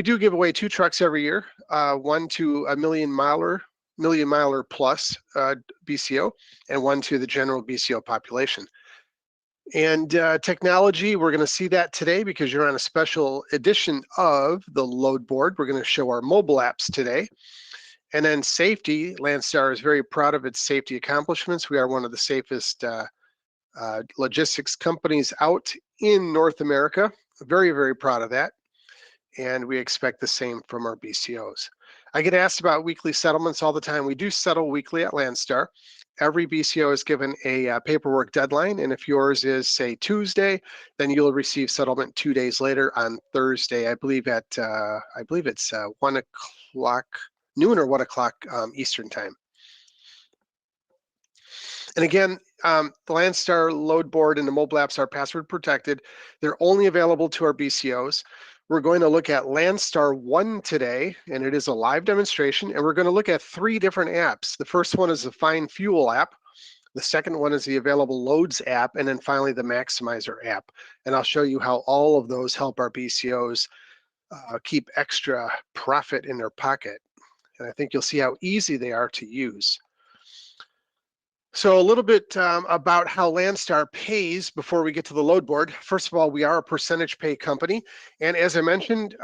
do give away 2 trucks every year, one to a million miler plus BCO, and one to the general BCO population. And technology, we're going to see that today because you're on a special edition of the load board. We're going to show our mobile apps today. And then safety, Landstar is very proud of its safety accomplishments. We are one of the safest logistics companies out in North America. Very, very proud of that. And we expect the same from our BCOs. I get asked about weekly settlements all the time. We do settle weekly at Landstar. Every BCO is given a paperwork deadline, and if yours is, say, Tuesday, then you'll receive settlement 2 days later on Thursday. I believe it's 1 o'clock, noon or 1 o'clock Eastern time. And again, the Landstar load board and the mobile apps are password protected. They're only available to our BCOs. We're going to look at Landstar 1 today, and it is a live demonstration, and we're going to look at 3 different apps. The first one is the Find Fuel app. The second one is the Available Loads app, and then finally the Maximizer app. And I'll show you how all of those help our BCOs keep extra profit in their pocket. And I think you'll see how easy they are to use. So a little bit about how Landstar pays before we get to the load board. First of all, we are a percentage pay company. And as I mentioned,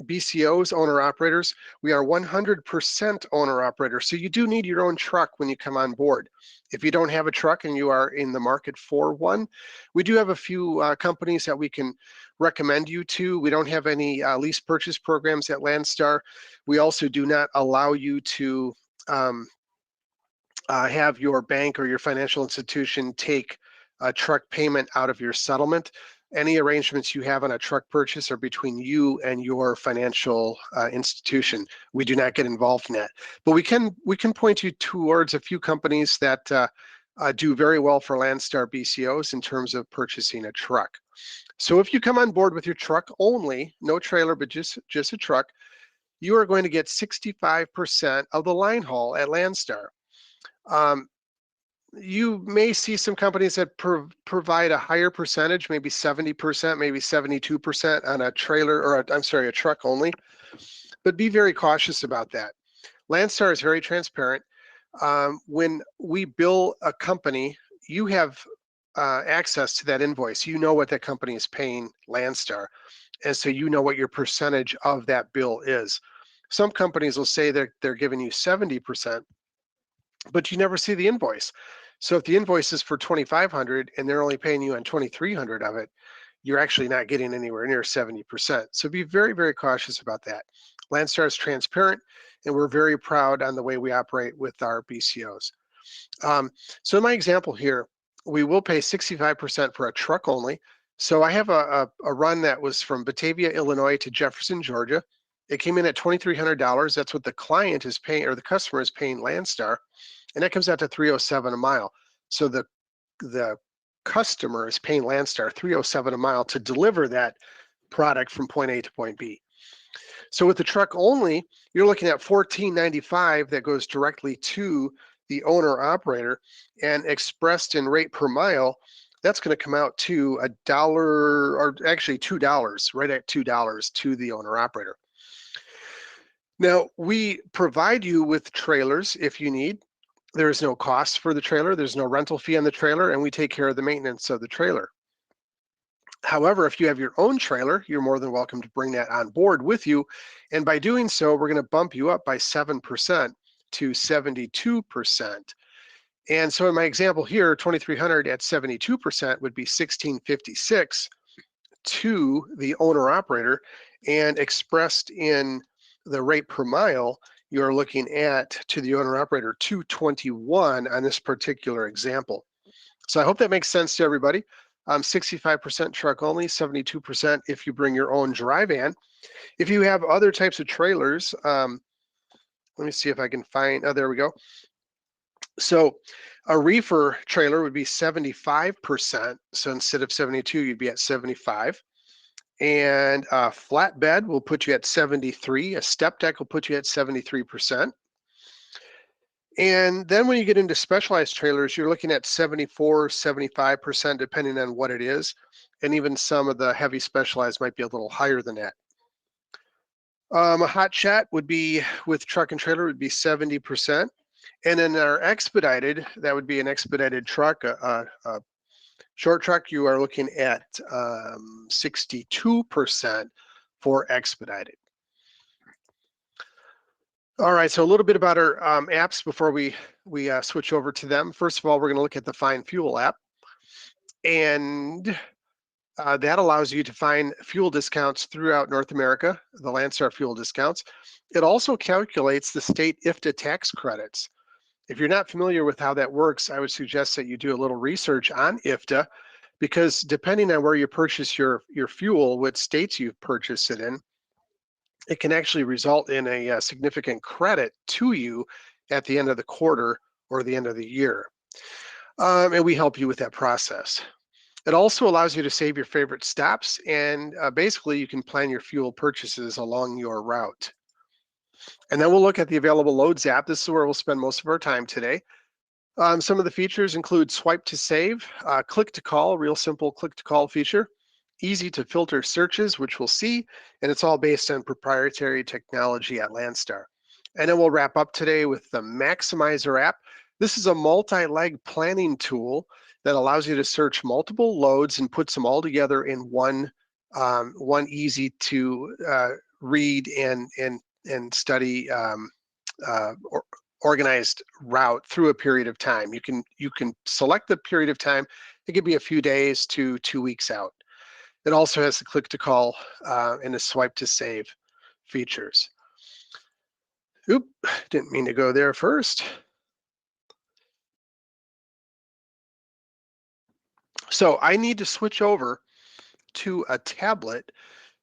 BCOs, owner-operators, we are 100% owner-operator. So you do need your own truck when you come on board. If you don't have a truck and you are in the market for one, we do have a few companies that we can recommend you to. We don't have any lease purchase programs at Landstar. We also do not allow you to have your bank or your financial institution take a truck payment out of your settlement. Any arrangements you have on a truck purchase are between you and your financial institution. We do not get involved in that. But we can point you towards a few companies that do very well for Landstar BCOs in terms of purchasing a truck. So if you come on board with your truck only, no trailer, but just a truck, you are going to get 65% of the line haul at Landstar. You may see some companies that provide a higher percentage, maybe 70%, maybe 72% on a trailer, or a truck only, but be very cautious about that. Landstar is very transparent. When we bill a company, you have access to that invoice. You know what that company is paying Landstar, and so you know what your percentage of that bill is. Some companies will say they're giving you 70%, but you never see the invoice. So if the invoice is for $2,500 and they're only paying you on $2,300 of it, you're actually not getting anywhere near 70%. So be very, very cautious about that. Landstar is transparent, and we're very proud on the way we operate with our BCOs. So in my example here, we will pay 65% for a truck only. So I have a run that was from Batavia, Illinois to Jefferson, Georgia. It came in at $2,300. That's what the client is paying, or the customer is paying Landstar, and that comes out to $307 a mile. So the customer is paying Landstar $307 a mile to deliver that product from point A to point B. So with the truck only, you're looking at $14.95 that goes directly to the owner operator, and expressed in rate per mile, that's going to come out to $1, or actually $2, right at $2 to the owner operator. Now, we provide you with trailers if you need. There is no cost for the trailer. There's no rental fee on the trailer, and we take care of the maintenance of the trailer. However, if you have your own trailer, you're more than welcome to bring that on board with you. And by doing so, we're going to bump you up by 7% to 72%. And so in my example here, 2,300 at 72% would be $1,656 to the owner operator, and expressed in the rate per mile, you're looking at, to the owner operator, $221 on this particular example. So I hope that makes sense to everybody. 65% truck only, 72% if you bring your own dry van. If you have other types of trailers, let me see if I can find, oh, there we go. So a reefer trailer would be 75%. So instead of 72, you'd be at 75. And a flatbed will put you at 73. A step deck will put you at 73%. And then when you get into specialized trailers, you're looking at 74, 75%, depending on what it is. And even some of the heavy specialized might be a little higher than that. A hot shot would be with truck and trailer would be 70%. And then our expedited, that would be an expedited truck, a short truck, you are looking at 62% for expedited. All right, so a little bit about our apps before we switch over to them. First of all, we're going to look at the Find Fuel app, and that allows you to find fuel discounts throughout North America, the Landstar fuel discounts. It also calculates the state IFTA tax credits. If you're not familiar with how that works, I would suggest that you do a little research on IFTA, because depending on where you purchase your fuel, what states you purchase it in, it can actually result in a significant credit to you at the end of the quarter or the end of the year. And we help you with that process. It also allows you to save your favorite stops, and basically you can plan your fuel purchases along your route. And then we'll look at the available loads app. This is where we'll spend most of our time today. Some of the features include swipe to save, click to call, real simple click to call feature, easy to filter searches, which we'll see, and it's all based on proprietary technology at Landstar. And then we'll wrap up today with the Maximizer app. This is a multi-leg planning tool that allows you to search multiple loads and puts them all together in one easy to read and study organized route through a period of time. You can select the period of time. It could be a few days to 2 weeks out. It also has the click to call and the swipe to save features. Oop, didn't mean to go there first. So I need to switch over to a tablet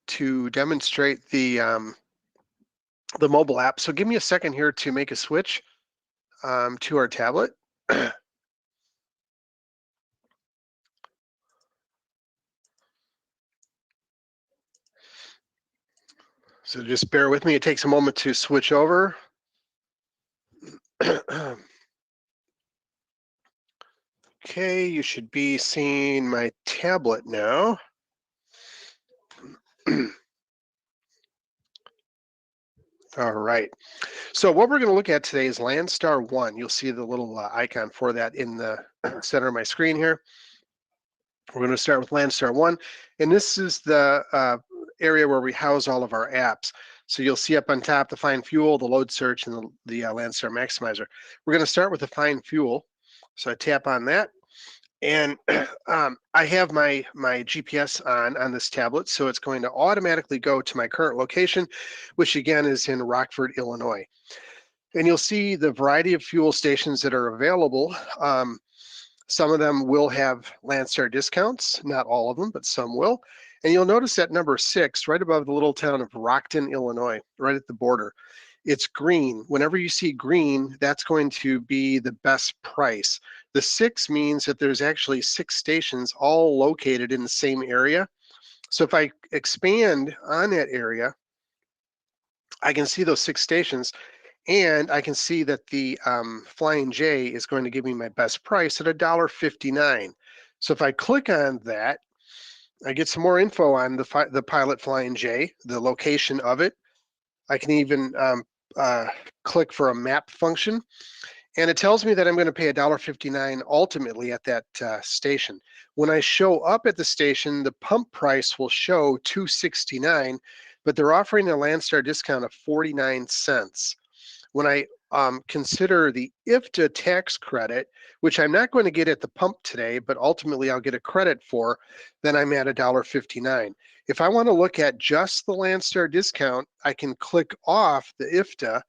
to demonstrate the mobile app. So give me a second here to make a switch to our tablet. So just bear with me. It takes a moment to switch over. Okay, you should be seeing my tablet now. All right. So what we're going to look at today is Landstar 1. You'll see the little icon for that in the center of my screen here. We're going to start with Landstar 1, and this is the area where we house all of our apps. So you'll see up on top the Find Fuel, the Load Search, and the Landstar Maximizer. We're going to start with the Find Fuel. So I tap on that, and I have my GPS on this tablet, so it's going to automatically go to my current location, which again is in Rockford, Illinois. And you'll see the variety of fuel stations that are available. Some of them will have Landstar discounts, not all of them, but some will. And you'll notice that number 6, right above the little town of Rockton, Illinois, right at the border. It's green. Whenever you see green, that's going to be the best price. The 6 means that there's actually 6 stations all located in the same area. So if I expand on that area, I can see those 6 stations, and I can see that the Flying J is going to give me my best price at $1.59. So if I click on that, I get some more info on the Pilot Flying J, the location of it. I can even click for a map function, and it tells me that I'm going to pay $1.59 ultimately at that station. When I show up at the station, the pump price will show $2.69, but they're offering a Landstar discount of 49 cents. When I consider the IFTA tax credit, which I'm not going to get at the pump today, but ultimately I'll get a credit for, then I'm at $1.59. If I want to look at just the Landstar discount, I can click off the IFTA,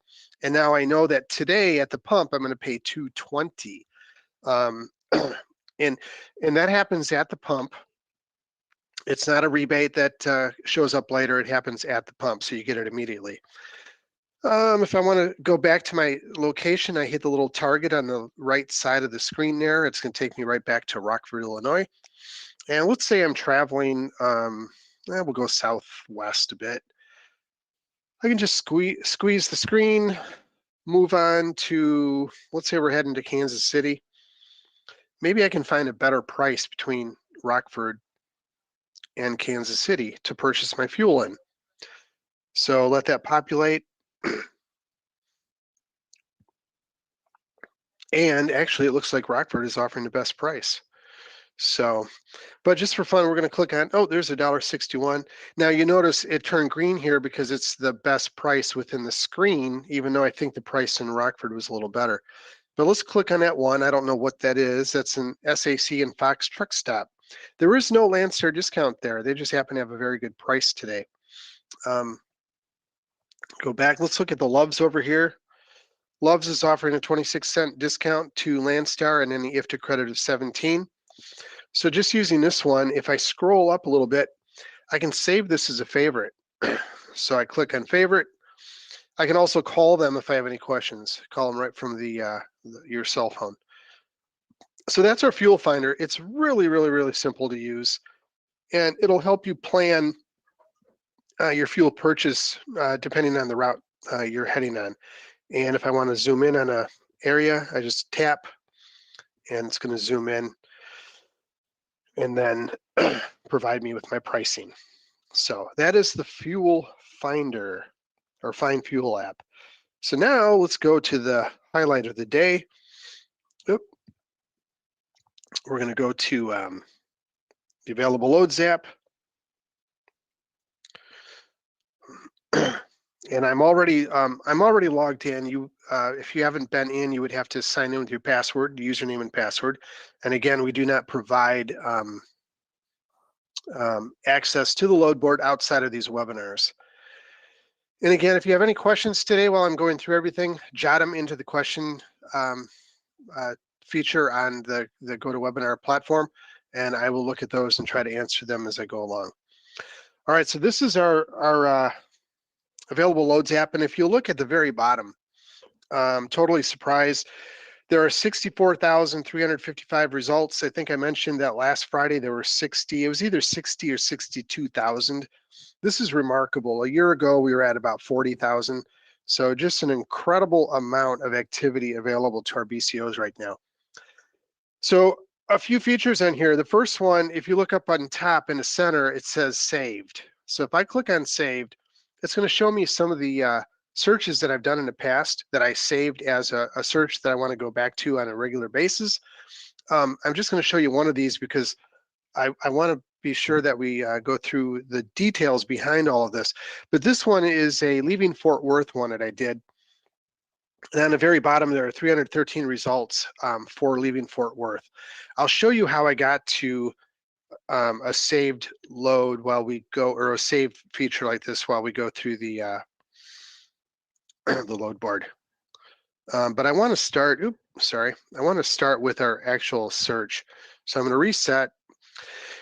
and now I know that today at the pump I'm going to pay $2.20, and that happens at the pump. It's not a rebate that shows up later. It happens at the pump, so you get it immediately. If I want to go back to my location, I hit the little target on the right side of the screen there. It's going to take me right back to Rockford, Illinois. And let's say I'm traveling, we'll go southwest a bit. I can just squeeze the screen, move on to, let's say we're heading to Kansas City. Maybe I can find a better price between Rockford and Kansas City to purchase my fuel in. So let that populate. And actually, it looks like Rockford is offering the best price. So, but just for fun, we're going to click on, oh, there's $1.61. Now you notice it turned green here because it's the best price within the screen, even though I think the price in Rockford was a little better. But let's click on that one. I don't know what that is. That's an SAC and Fox Truck Stop. There is no Landstar discount there. They just happen to have a very good price today. Go back. Let's look at the Loves over here. Loves is offering a 26-cent discount to Landstar and any IFTA credit of 17. So just using this one, if I scroll up a little bit, I can save this as a favorite. So I click on favorite. I can also call them if I have any questions. Call them right from your cell phone. So that's our fuel finder. It's really, really, really simple to use, and it'll help you plan your fuel purchase depending on the route you're heading on. And if I want to zoom in on an area, I just tap, and it's going to zoom in, and then provide me with my pricing. So that is the fuel finder or Find Fuel app. So now let's go to the highlight of the day. Oop. We're going to go to the available loads app. And I'm already logged in. You, if you haven't been in, you would have to sign in with your password, username and password. And again, we do not provide access to the load board outside of these webinars. And again, if you have any questions today while I'm going through everything, jot them into the question feature on the GoToWebinar platform, and I will look at those and try to answer them as I go along. All right, so this is our available loads app, and if you look at the very bottom, totally surprised. There are 64,355 results. I think I mentioned that last Friday there were 60. It was either 60 or 62,000. This is remarkable. A year ago we were at about 40,000. So just an incredible amount of activity available to our BCOs right now. So a few features on here. The first one, if you look up on top in the center, it says saved. So if I click on saved, it's going to show me some of the searches that I've done in the past that I saved as a search that I want to go back to on a regular basis. I'm just going to show you one of these because I want to be sure that we go through the details behind all of this. But this one is a leaving Fort Worth one that I did. And on the very bottom, there are 313 results for leaving Fort Worth. I'll show you how I got to a saved load while we go, or a saved feature like this while we go through the the load board. But I want to start, I want to start with our actual search. So I'm going to reset,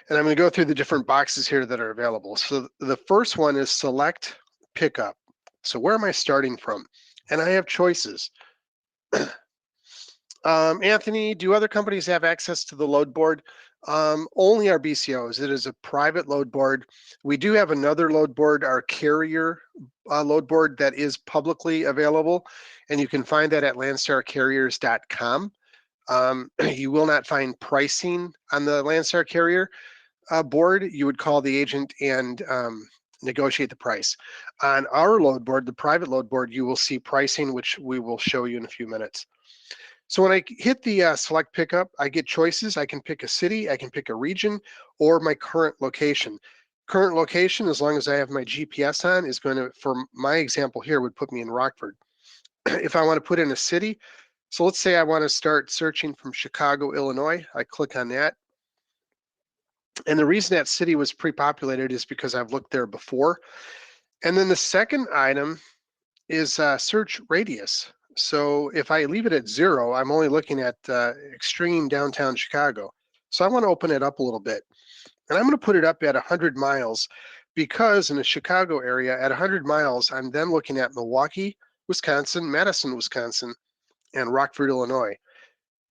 and I'm going to go through the different boxes here that are available. So the first one is select pickup. So where am I starting from? And I have choices. Anthony, do other companies have access to the load board? Only our BCOs. It is a private load board. We do have another load board, our carrier load board, that is publicly available, and you can find that at landstarcarriers.com. You will not find pricing on the Landstar Carrier board. You would call the agent and negotiate the price. On our load board, the private load board, you will see pricing, which we will show you in a few minutes. So when I hit the select pickup, I get choices. I can pick a city, I can pick a region, or my current location. Current location, as long as I have my GPS on, is going to, for my example here, would put me in Rockford. If I want to put in a city, so let's say I want to start searching from Chicago, Illinois, I click on that. And the reason that city was pre-populated is because I've looked there before. And then the second item is search radius. So if I leave it at 0, I'm only looking at extreme downtown Chicago. So I want to open it up a little bit. And I'm going to put it up at 100 miles because in the Chicago area at 100 miles, I'm then looking at Milwaukee, Wisconsin, Madison, Wisconsin, and Rockford, Illinois.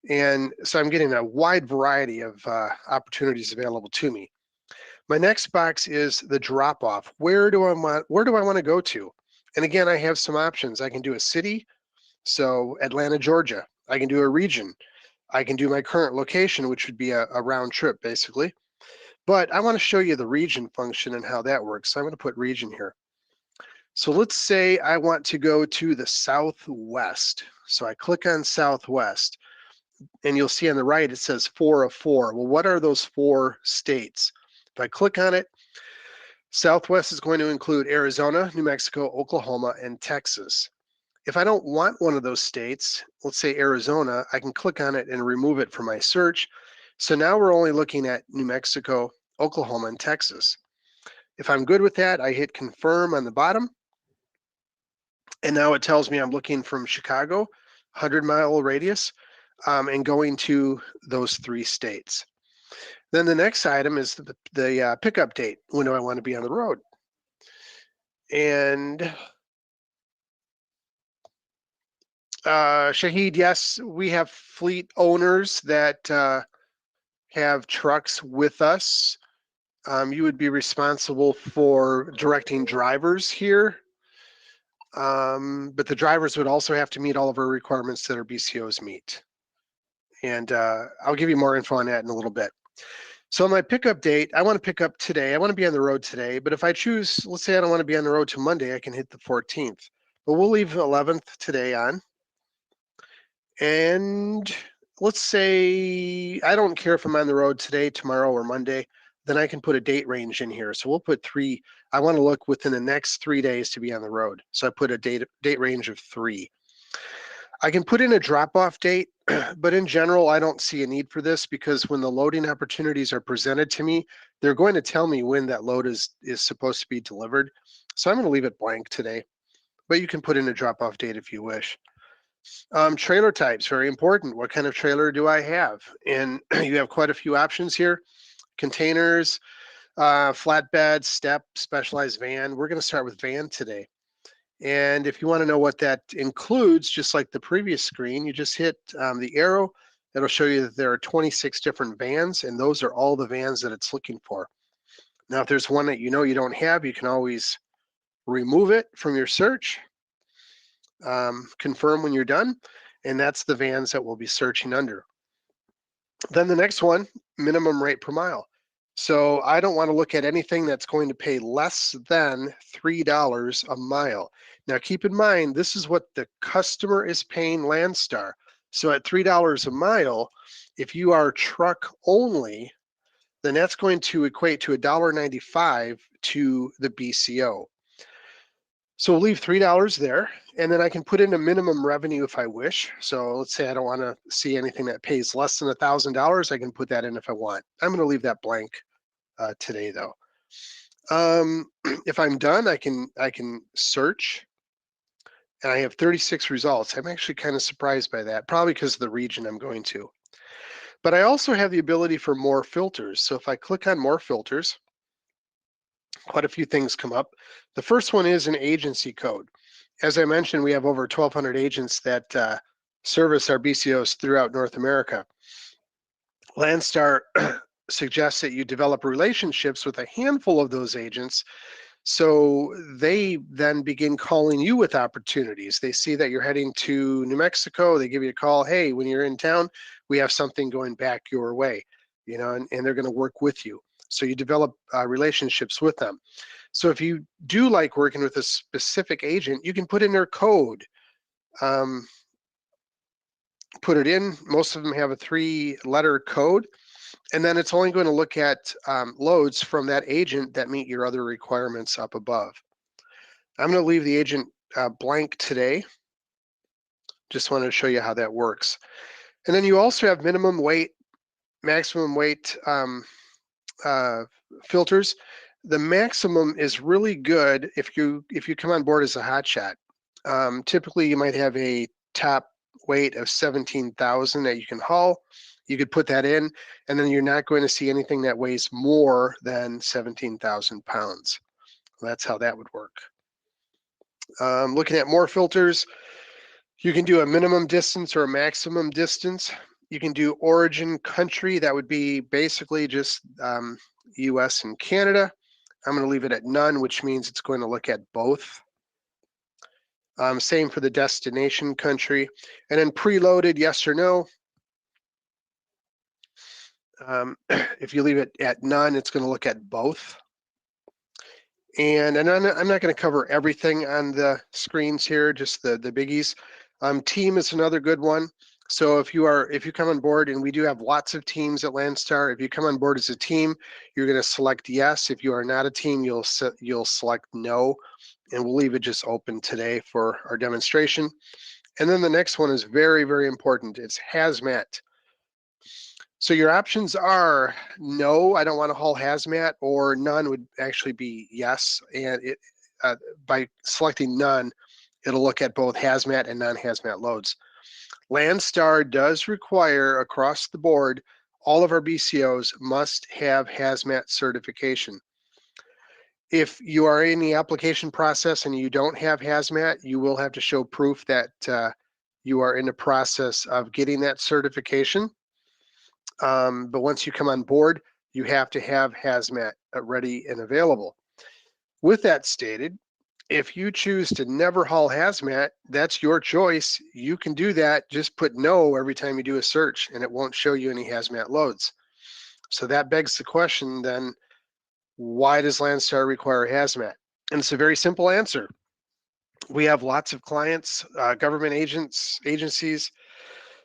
And so I'm getting a wide variety of opportunities available to me. My next box is the drop off. Where do I want to go to? And again, I have some options. I can do a city, so Atlanta, Georgia. I can do a region. I can do my current location, which would be a round trip basically. But I want to show you the region function and how that works. So I'm going to put region here. So let's say I want to go to the Southwest. So I click on Southwest, and you'll see on the right it says 4 of 4. Well, what are those 4 states? If I click on it, Southwest is going to include Arizona, New Mexico, Oklahoma, and Texas. If I don't want one of those states, let's say Arizona, I can click on it and remove it from my search. So now we're only looking at New Mexico, Oklahoma, and Texas. If I'm good with that, I hit confirm on the bottom. And now it tells me I'm looking from Chicago, 100-mile radius, and going to those 3 states. Then the next item is the pickup date. When do I want to be on the road? And Shahid, yes, we have fleet owners that have trucks with us. You would be responsible for directing drivers here. But the drivers would also have to meet all of our requirements that our BCOs meet. And I'll give you more info on that in a little bit. So on my pickup date, I want to pick up today. I want to be on the road today, but if I choose, let's say I don't want to be on the road till Monday, I can hit the 14th. But we'll leave 11th today on. And let's say I don't care if I'm on the road today, tomorrow, or Monday, then I can put a date range in here. So we'll put 3. I want to look within the next 3 days to be on the road. So I put a date range of 3. I can put in a drop-off date, but in general, I don't see a need for this because when the loading opportunities are presented to me, they're going to tell me when that load is supposed to be delivered. So I'm going to leave it blank today, but you can put in a drop-off date if you wish. Trailer types, very important. What kind of trailer do I have? And you have quite a few options here. Containers, flatbed, step, specialized van. We're going to start with van today. And if you want to know what that includes, just like the previous screen, you just hit the arrow. It'll show you that there are 26 different vans, and those are all the vans that it's looking for. Now, if there's one that you know you don't have, you can always remove it from your search, confirm when you're done, and that's the vans that we'll be searching under. Then the next one, minimum rate per mile. So I don't want to look at anything that's going to pay less than $3 a mile. Now keep in mind, this is what the customer is paying Landstar. So at $3 a mile, if you are truck only, then that's going to equate to $1.95 to the BCO. So we'll leave $3 there, and then I can put in a minimum revenue if I wish. So let's say I don't want to see anything that pays less than $1,000. I can put that in if I want. I'm going to leave that blank today, though. If I'm done, I can search, and I have 36 results. I'm actually kind of surprised by that, probably because of the region I'm going to. But I also have the ability for more filters. So if I click on more filters, quite a few things come up. The first one is an agency code. As I mentioned, we have over 1,200 agents that service our BCOs throughout North America. Landstar suggests that you develop relationships with a handful of those agents, so they then begin calling you with opportunities. They see that you're heading to New Mexico, they give you a call, hey, when you're in town, we have something going back your way, you know, and they're gonna work with you. So you develop relationships with them. So if you do like working with a specific agent, you can put in their code, put it in. Most of them have a 3-letter code, and then it's only going to look at loads from that agent that meet your other requirements up above. I'm going to leave the agent blank today. Just wanted to show you how that works. And then you also have minimum weight, maximum weight filters. The maximum is really good if you come on board as a hotshot. Typically, you might have a top weight of 17,000 that you can haul. You could put that in, and then you're not going to see anything that weighs more than 17,000 pounds. That's how that would work. Looking at more filters, you can do a minimum distance or a maximum distance. You can do origin country. That would be basically just US and Canada. I'm going to leave it at none, which means it's going to look at both. Same for the destination country. And then preloaded, yes or no. If you leave it at none, it's going to look at both. And I'm not going to cover everything on the screens here, just the biggies. Team is another good one. So if you come on board, and we do have lots of teams at Landstar, if you come on board as a team, you're going to select yes. If you are not a team, you'll select no, and we'll leave it just open today for our demonstration. And then the next one is very, very important. It's hazmat. So your options are no, I don't want to haul hazmat, or none would actually be yes. And by selecting none, it'll look at both hazmat and non-hazmat loads. Landstar does require across the board, all of our BCOs must have hazmat certification. If you are in the application process and you don't have hazmat, you will have to show proof that you are in the process of getting that certification. But once you come on board, you have to have hazmat ready and available. With that stated, if you choose to never haul hazmat, that's your choice. You can do that. Just put no every time you do a search, and it won't show you any hazmat loads. So that begs the question then, why does Landstar require hazmat? And it's a very simple answer. We have lots of clients, government agencies,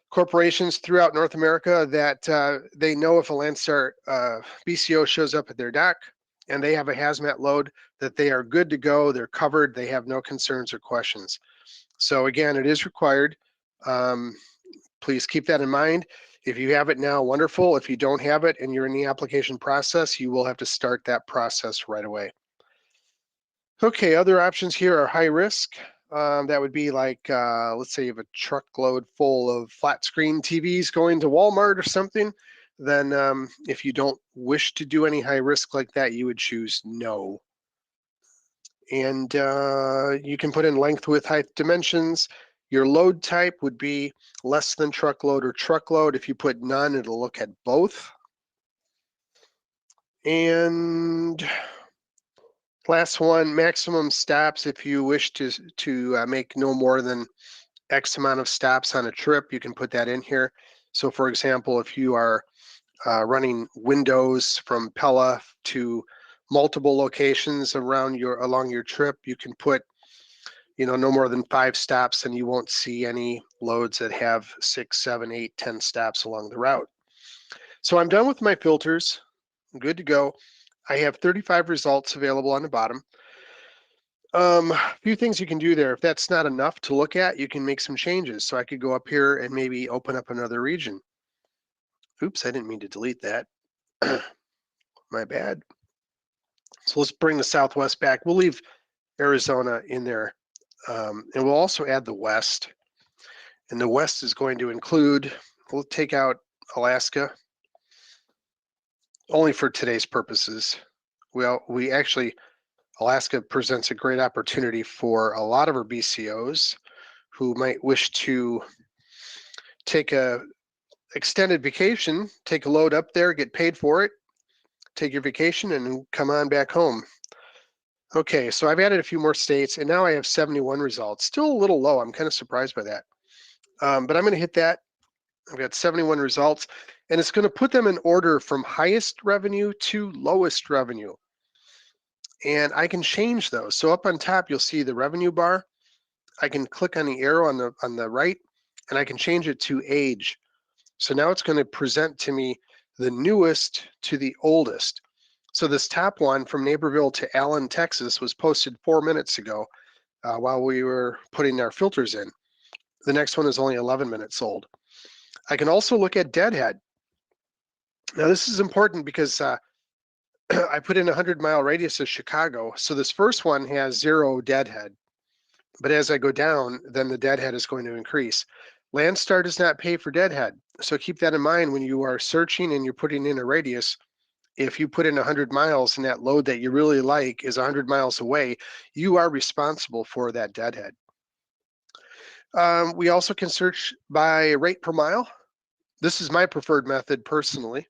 corporations throughout North America that they know if a Landstar BCO shows up at their dock and they have a hazmat load, that they are good to go, they're covered, they have no concerns or questions. So again, it is required. Please keep that in mind. If you have it now, wonderful. If you don't have it and you're in the application process, you will have to start that process right away. Okay, other options here are high risk. That would be like, let's say you have a truckload full of flat screen TVs going to Walmart or something. Then if you don't wish to do any high risk like that, you would choose no. And you can put in length, width, height, dimensions. Your load type would be less than truckload or truckload. If you put none, it'll look at both. And last one, maximum stops. If you wish to make no more than X amount of stops on a trip, you can put that in here. So for example, if you are running windows from Pella to multiple locations along your trip, you can put, no more than 5 stops, and you won't see any loads that have 6, 7, 8, 10 stops along the route. So I'm done with my filters. I'm good to go. I have 35 results available on the bottom. A few things you can do there. If that's not enough to look at, you can make some changes. So I could go up here and maybe open up another region. Oops, I didn't mean to delete that. My bad. So let's bring the Southwest back. We'll leave Arizona in there. And we'll also add the West. And the West is going to include, we'll take out Alaska, only for today's purposes. Alaska presents a great opportunity for a lot of our BCOs who might wish to take a extended vacation, take a load up there, get paid for it, take your vacation, and come on back home. Okay, so I've added a few more states, and now I have 71 results. Still a little low. I'm kind of surprised by that. But I'm going to hit that. I've got 71 results, and it's going to put them in order from highest revenue to lowest revenue. And I can change those. So up on top, you'll see the revenue bar. I can click on the arrow on the right, and I can change it to age. So now it's going to present to me the newest to the oldest. So this top one from Naperville to Allen, Texas was posted 4 minutes ago while we were putting our filters in. The next one is only 11 minutes old. I can also look at deadhead. Now this is important because I put in a 100-mile radius of Chicago. So this first one has 0 deadhead. But as I go down, then the deadhead is going to increase. Landstar does not pay for deadhead. So keep that in mind when you are searching and you're putting in a radius. If you put in 100 miles and that load that you really like is 100 miles away, you are responsible for that deadhead. We also can search by rate per mile. This is my preferred method personally.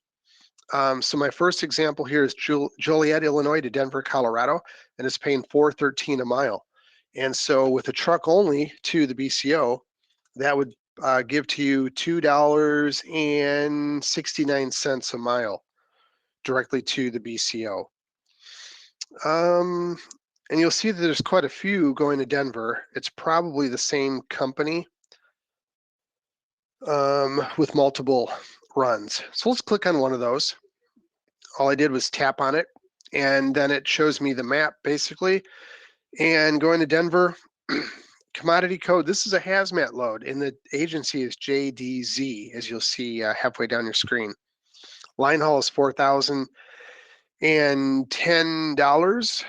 So my first example here is Joliet, Illinois to Denver, Colorado, and it's paying $4.13 a mile. And so with a truck only to the BCO, that would give to you $2.69 a mile directly to the BCO. And you'll see that there's quite a few going to Denver. It's probably the same company with multiple runs. So let's click on one of those. All I did was tap on it, and then it shows me the map basically. And going to Denver, commodity code, this is a hazmat load, and the agency is JDZ, as you'll see halfway down your screen. Line haul is $4,010.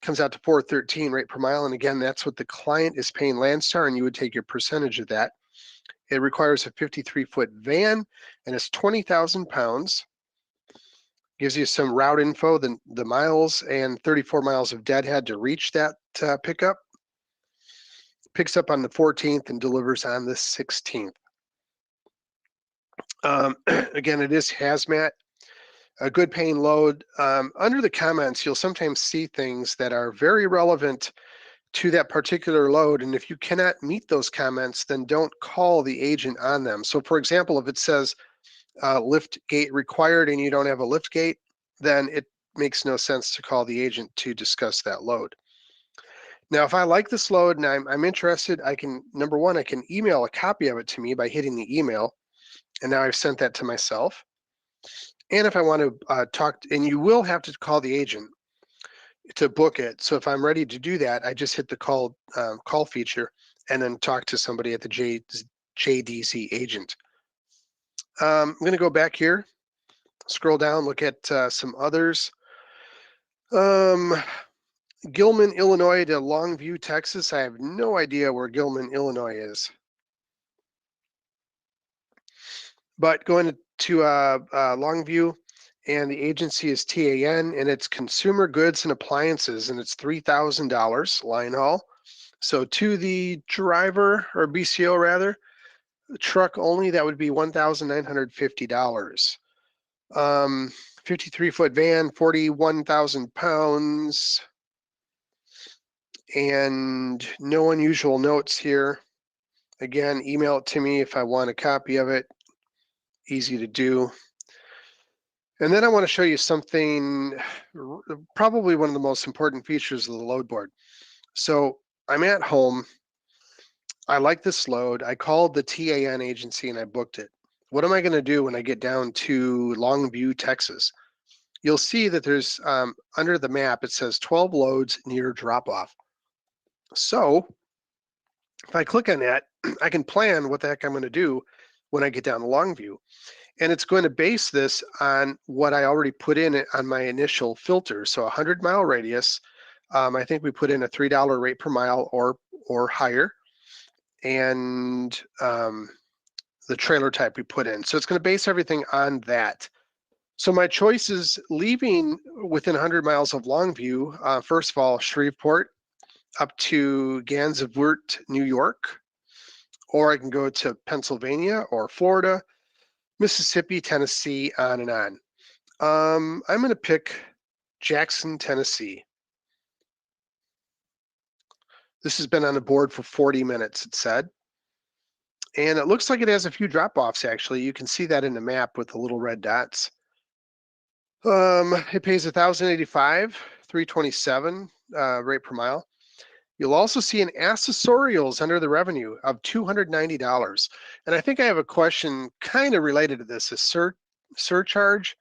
Comes out to $413 rate per mile. And again, that's what the client is paying Landstar, and you would take your percentage of that. It requires a 53-foot van, and it's 20,000 pounds. Gives you some route info, the miles, and 34 miles of deadhead to reach that pickup. Picks up on the 14th and delivers on the 16th. Again, it is hazmat, a good paying load. Under the comments, you'll sometimes see things that are very relevant to that particular load. And if you cannot meet those comments, then don't call the agent on them. So for example, if it says lift gate required and you don't have a lift gate, then it makes no sense to call the agent to discuss that load. Now, if I like this load and I'm interested, I can, number one, I can email a copy of it to me by hitting the email. And now I've sent that to myself. And if I want to talk, and you will have to call the agent to book it. So if I'm ready to do that, I just hit the call feature and then talk to somebody at the JDC agent. I'm going to go back here, scroll down, look at some others. Gilman, Illinois to Longview, Texas. I have no idea where Gilman, Illinois is. But going to Longview, and the agency is TAN, and it's Consumer Goods and Appliances, and it's $3,000 line haul. So to the driver, or BCO rather, truck only, that would be $1,950. 53-foot van, 41,000 pounds, and no unusual notes here. Again, email it to me if I want a copy of it. Easy to do. And then I want to show you something, probably one of the most important features of the load board. So I'm at home. I like this load. I called the TAN agency and I booked it. What am I going to do when I get down to Longview, Texas? You'll see that there's, under the map, it says 12 loads near drop-off. So if I click on that, I can plan what the heck I'm going to do when I get down to Longview. And it's going to base this on what I already put in on my initial filter. So 100-mile radius, I think we put in a $3 rate per mile or higher. And the trailer type we put in. So it's going to base everything on that. So my choice is leaving within 100 miles of Longview, first of all, Shreveport, up to Gansevoort, New York, or I can go to Pennsylvania or Florida, Mississippi, Tennessee, on and on. I'm going to pick Jackson, Tennessee. This has been on the board for 40 minutes, it said. And it looks like it has a few drop-offs, actually. You can see that in the map with the little red dots. It pays $1,085, $327 rate per mile. You'll also see an accessorials under the revenue of $290. And I think I have a question kind of related to this, a surcharge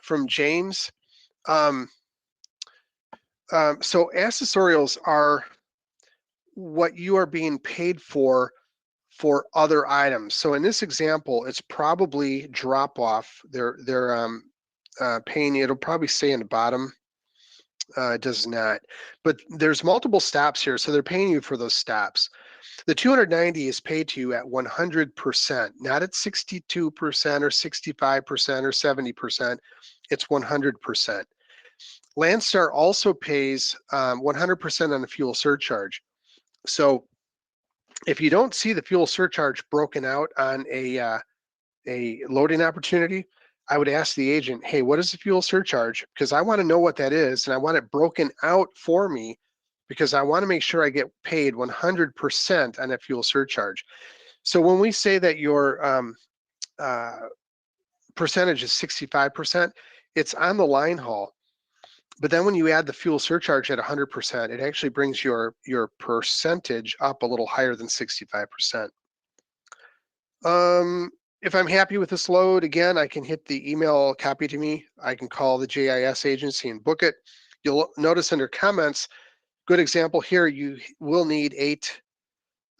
from James. So accessorials are what you are being paid for other items. So in this example, it's probably drop off. They're paying, it'll probably say in the bottom. It does not, but there's multiple stops here, so they're paying you for those stops. The 290 is paid to you at 100%, not at 62% or 65% or 70%. It's 100%. Landstar also pays 100% on the fuel surcharge. So if you don't see the fuel surcharge broken out on a loading opportunity, I would ask the agent, hey, what is the fuel surcharge? Because I want to know what that is, and I want it broken out for me because I want to make sure I get paid 100% on that fuel surcharge. So when we say that your percentage is 65%, it's on the line haul. But then when you add the fuel surcharge at 100%, it actually brings your percentage up a little higher than 65%. If I'm happy with this load, again, I can hit the email copy to me. I can call the JIS agency and book it. You'll notice under comments, good example here, you will need 8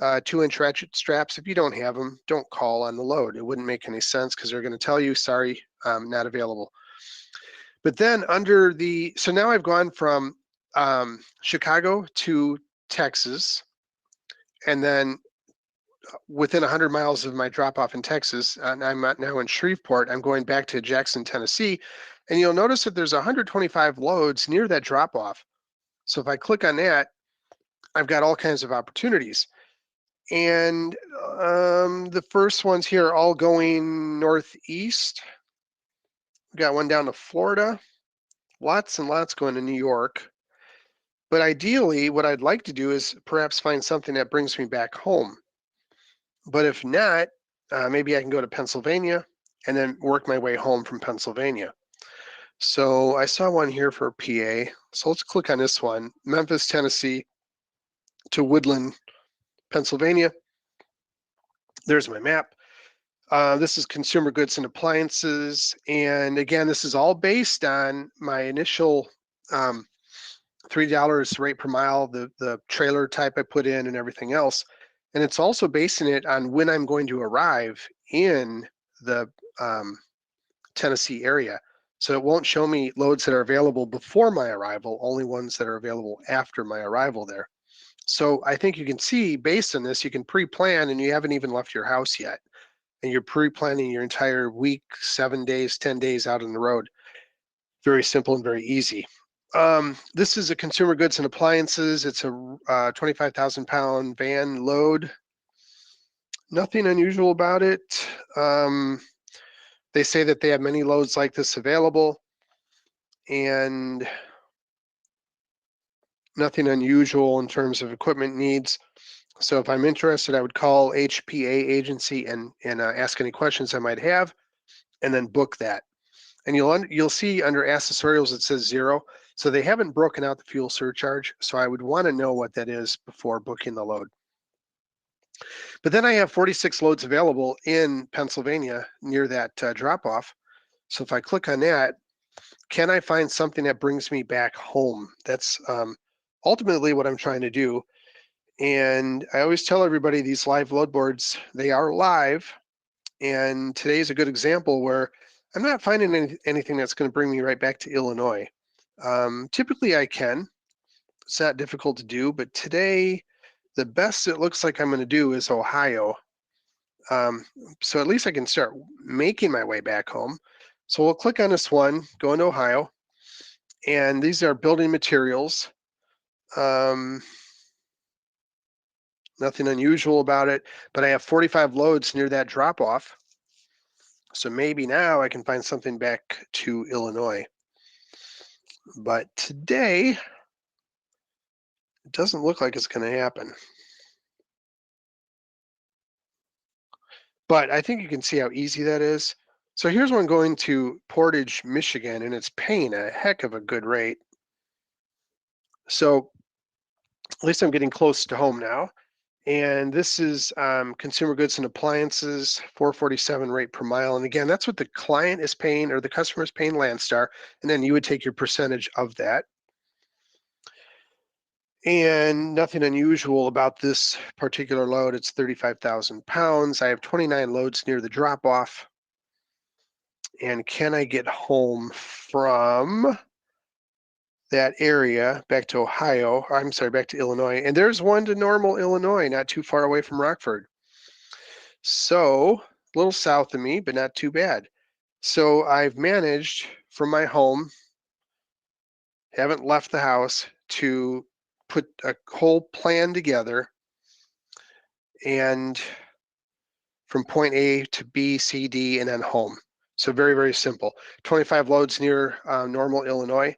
2-inch ratchet straps. If you don't have them, don't call on the load. It wouldn't make any sense because they're going to tell you, sorry, not available. But then under the, so now I've gone from Chicago to Texas, and then within 100 miles of my drop off in Texas, and I'm now in Shreveport, I'm going back to Jackson, Tennessee, and you'll notice that there's 125 loads near that drop off. So if I click on that, I've got all kinds of opportunities. And the first ones here are all going northeast. We've got one down to Florida, lots and lots going to New York. But ideally, what I'd like to do is perhaps find something that brings me back home. But if not, maybe I can go to Pennsylvania and then work my way home from Pennsylvania. So I saw one here for PA. So let's click on this one, Memphis, Tennessee to Woodland, Pennsylvania. There's my map. This is consumer goods and appliances. And again, this is all based on my initial $3 rate per mile, the trailer type I put in and everything else. And it's also basing it on when I'm going to arrive in the Tennessee area. So it won't show me loads that are available before my arrival, only ones that are available after my arrival there. So I think you can see, based on this, you can pre-plan and you haven't even left your house yet. And you're pre-planning your entire week, 7 days, 10 days out on the road. Very simple and very easy. This is a consumer goods and appliances. It's a 25,000 pound van load. Nothing unusual about it. They say that they have many loads like this available, and nothing unusual in terms of equipment needs. So if I'm interested, I would call HPA agency and ask any questions I might have, and then book that. And you'll see under accessorials it says 0. So they haven't broken out the fuel surcharge. So I would want to know what that is before booking the load. But then I have 46 loads available in Pennsylvania near that drop off. So if I click on that, can I find something that brings me back home? That's ultimately what I'm trying to do. And I always tell everybody these live load boards, they are live. And today's a good example where I'm not finding anything that's going to bring me right back to Illinois. Typically I can. It's not difficult to do, but today the best it looks like I'm going to do is Ohio. So at least I can start making my way back home. So we'll click on this one, go into Ohio, and these are building materials. Nothing unusual about it, but I have 45 loads near that drop off. So maybe now I can find something back to Illinois. But today, it doesn't look like it's going to happen. But I think you can see how easy that is. So here's one going to Portage, Michigan, and it's paying a heck of a good rate. So at least I'm getting close to home now. And this is consumer goods and appliances, $4.47 rate per mile. And again, that's what the client is paying, or the customer is paying Landstar, and then you would take your percentage of that. And nothing unusual about this particular load. It's 35,000 pounds. I have 29 loads near the drop off. And can I get home from that area back to Ohio? I'm sorry, back to Illinois. And there's one to Normal, Illinois, not too far away from Rockford. So a little south of me, but not too bad. So I've managed from my home, haven't left the house, to put a whole plan together, and from point A to B, C, D, and then home. So very, very simple. 25 loads near Normal, Illinois,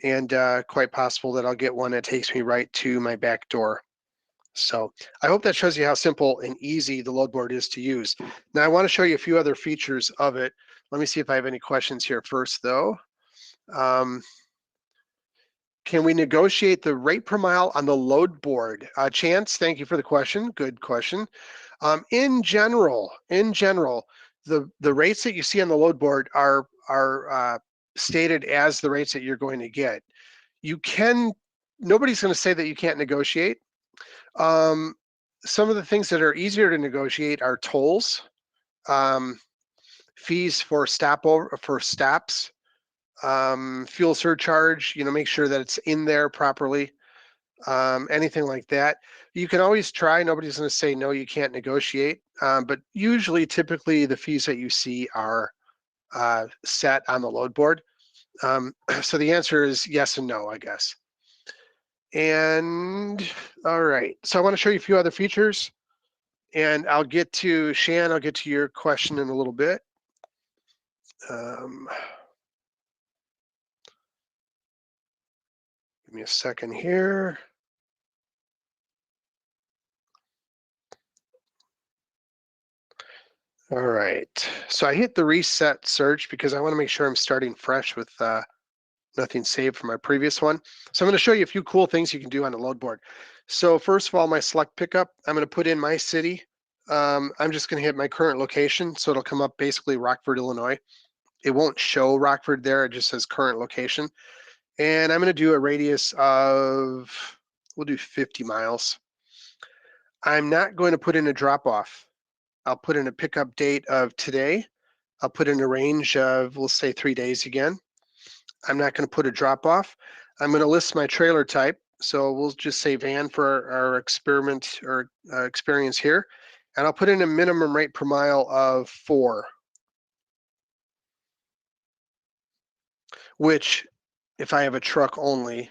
and quite possible that I'll get one that takes me right to my back door. So I hope that shows you how simple and easy the load board is to use. Now I want to show you a few other features of it. Let me see if I have any questions here first though. Can we negotiate the rate per mile on the load board? Chance, thank you for the question. Good question. In general, the rates that you see on the load board are stated as the rates that you're going to get. You can, nobody's going to say that you can't negotiate. Some of the things that are easier to negotiate are tolls, fees for stops, fuel surcharge, make sure that it's in there properly, anything like that. You can always try. Nobody's going to say no, you can't negotiate, but usually, typically, the fees that you see are set on the load board. So the answer is yes and no, I guess. And all right, so I want to show you a few other features, and I'll get to Shan, I'll get to your question in a little bit. Give me a second here. All right, so I hit the reset search because I want to make sure I'm starting fresh with nothing saved from my previous one. So I'm going to show you a few cool things you can do on the load board. So first of all, my select pickup, I'm going to put in my city. I'm just going to hit my current location, so it'll come up basically Rockford, Illinois. It won't show Rockford there, it just says current location. And I'm going to do a radius of, we'll do 50 miles. I'm not going to put in a drop off. I'll put in a pickup date of today. I'll put in a range of, we'll say 3 days again. I'm not going to put a drop off. I'm going to list my trailer type. So we'll just say van for our experiment or experience here. And I'll put in a minimum rate per mile of 4, which if I have a truck only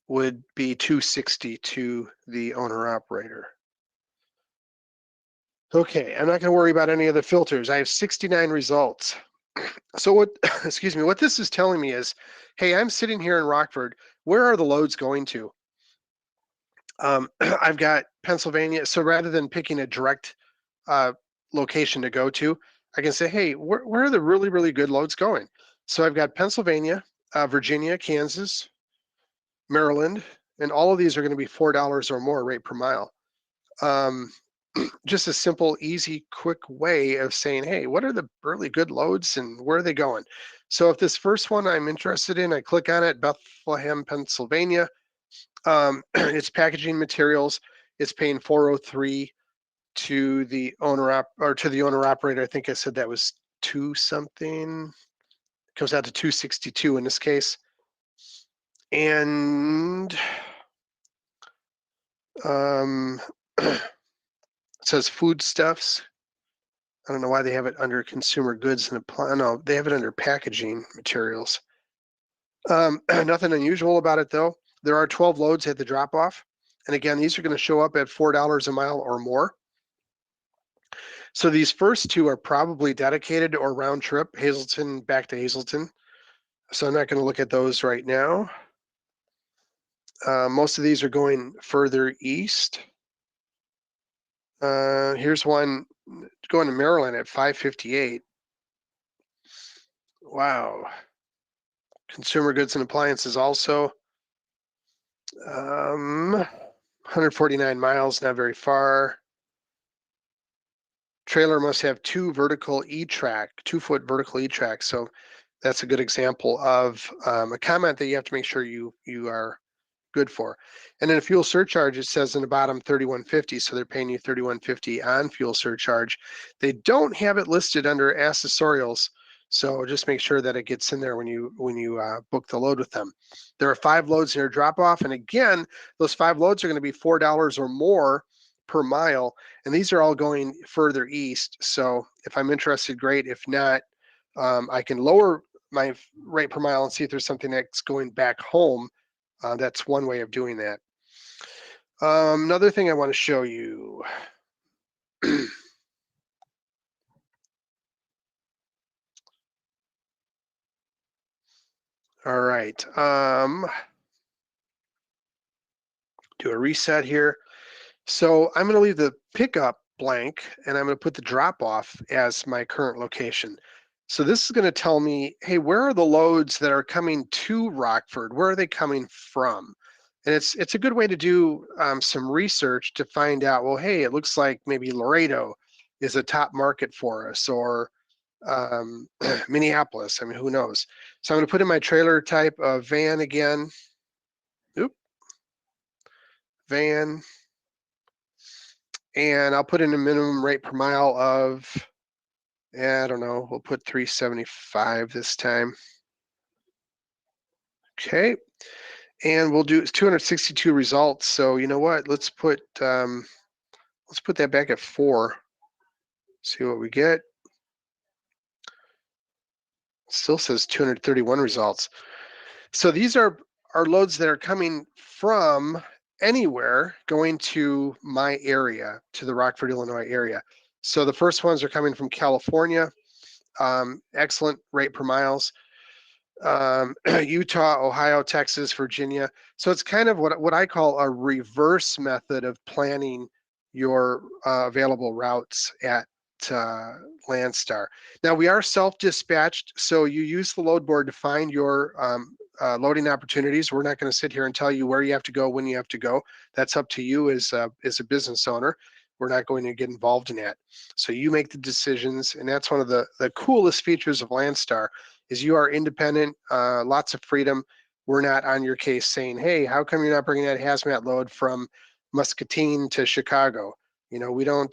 would be $260 to the owner operator. Okay, I'm not going to worry about any of the filters. I have 69 results. So what, excuse me, what this is telling me is, hey, I'm sitting here in Rockford. Where are the loads going to? I've got Pennsylvania. So rather than picking a direct location to go to, I can say, hey, where are the really, really good loads going? So I've got Pennsylvania, Virginia, Kansas, Maryland, and all of these are going to be $4 or more rate per mile. Just a simple, easy, quick way of saying, hey, what are the really good loads and where are they going? So if this first one I'm interested in, I click on it, Bethlehem, Pennsylvania. It's packaging materials. It's paying $403 to the owner operator. I think I said that was 2 something. It comes out to 262 in this case. And it says foodstuffs. I don't know why they have it under consumer goods and no, they have it under packaging materials. Nothing unusual about it though. There are 12 loads at the drop off. And again, these are going to show up at $4 a mile or more. So these first two are probably dedicated or round trip, Hazleton back to Hazleton. So I'm not going to look at those right now. Most of these are going further east. Here's one going to Maryland at 558. Wow. Consumer goods and appliances also. 149 miles, not very far. Trailer must have 2 vertical E-track, 2-foot vertical E-track. So that's a good example of a comment that you have to make sure you are good for. And then a fuel surcharge, it says in the bottom $31.50, so they're paying you $31.50 on fuel surcharge. They don't have it listed under accessorials, so just make sure that it gets in there when you book the load with them. There are 5 loads in your drop off, and again, those 5 loads are going to be $4 or more per mile, and these are all going further east. So if I'm interested, great. If not, I can lower my rate per mile and see if there's something that's going back home. That's one way of doing that. Another thing I want to show you. All right. Do a reset here. So I'm going to leave the pickup blank, and I'm going to put the drop off as my current location. So this is going to tell me, hey, where are the loads that are coming to Rockford? Where are they coming from? And it's a good way to do some research to find out, well, hey, it looks like maybe Laredo is a top market for us, or Minneapolis. I mean, who knows? So I'm going to put in my trailer type of van again. Oop, van. And I'll put in a minimum rate per mile of, I don't know, we'll put 375 this time. Okay. And we'll do 262 results. So you know what? Let's put that back at 4. See what we get. Still says 231 results. So these are loads that are coming from anywhere going to my area, to the Rockford, Illinois area. So the first ones are coming from California. Excellent rate per miles. Utah, Ohio, Texas, Virginia. So it's kind of what I call a reverse method of planning your available routes at Landstar. Now we are self-dispatched, so you use the load board to find your loading opportunities. We're not going to sit here and tell you where you have to go, when you have to go. That's up to you as a business owner. We're not going to get involved in that. So you make the decisions, and that's one of the coolest features of Landstar is you are independent, lots of freedom. We're not on your case saying, hey, how come you're not bringing that hazmat load from Muscatine to Chicago? You know, we don't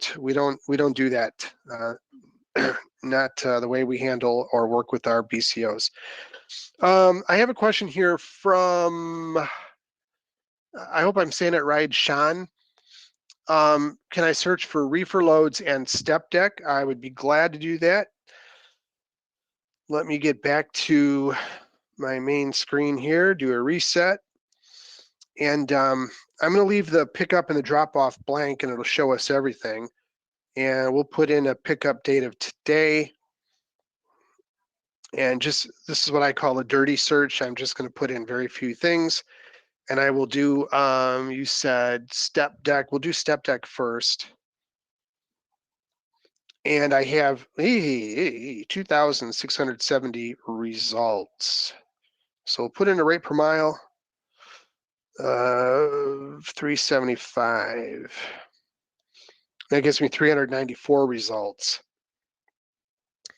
do that. Not the way we handle or work with our BCOs. I have a question here from, I hope I'm saying it right, Sean. Can I search for reefer loads and step deck? I would be glad to do that. Let me get back to my main screen here, do a reset. And I'm going to leave the pickup and the drop off blank, and it'll show us everything. And we'll put in a pickup date of today. And just, this is what I call a dirty search. I'm just going to put in very few things. And I will do, you said step deck. We'll do step deck first. And I have 2,670 results. So we'll put in a rate per mile of 375. That gives me 394 results.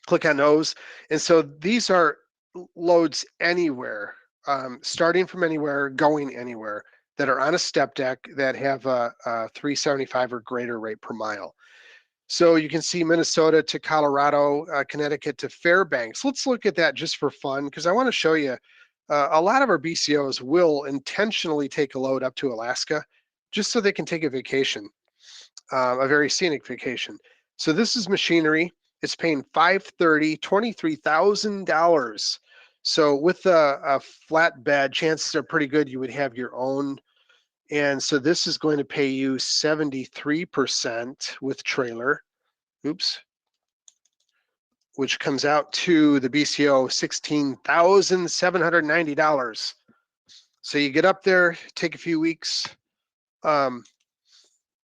Click on those. And so these are loads anywhere, starting from anywhere, going anywhere, that are on a step deck that have a 375 or greater rate per mile. So you can see Minnesota to Colorado, Connecticut to Fairbanks. Let's look at that just for fun, because I want to show you a lot of our BCOs will intentionally take a load up to Alaska just so they can take a vacation, a very scenic vacation. So this is machinery. It's paying $530, $23,000. So with a flatbed, chances are pretty good you would have your own. And so this is going to pay you 73% with trailer. Oops. Which comes out to the BCO $16,790. So you get up there, take a few weeks,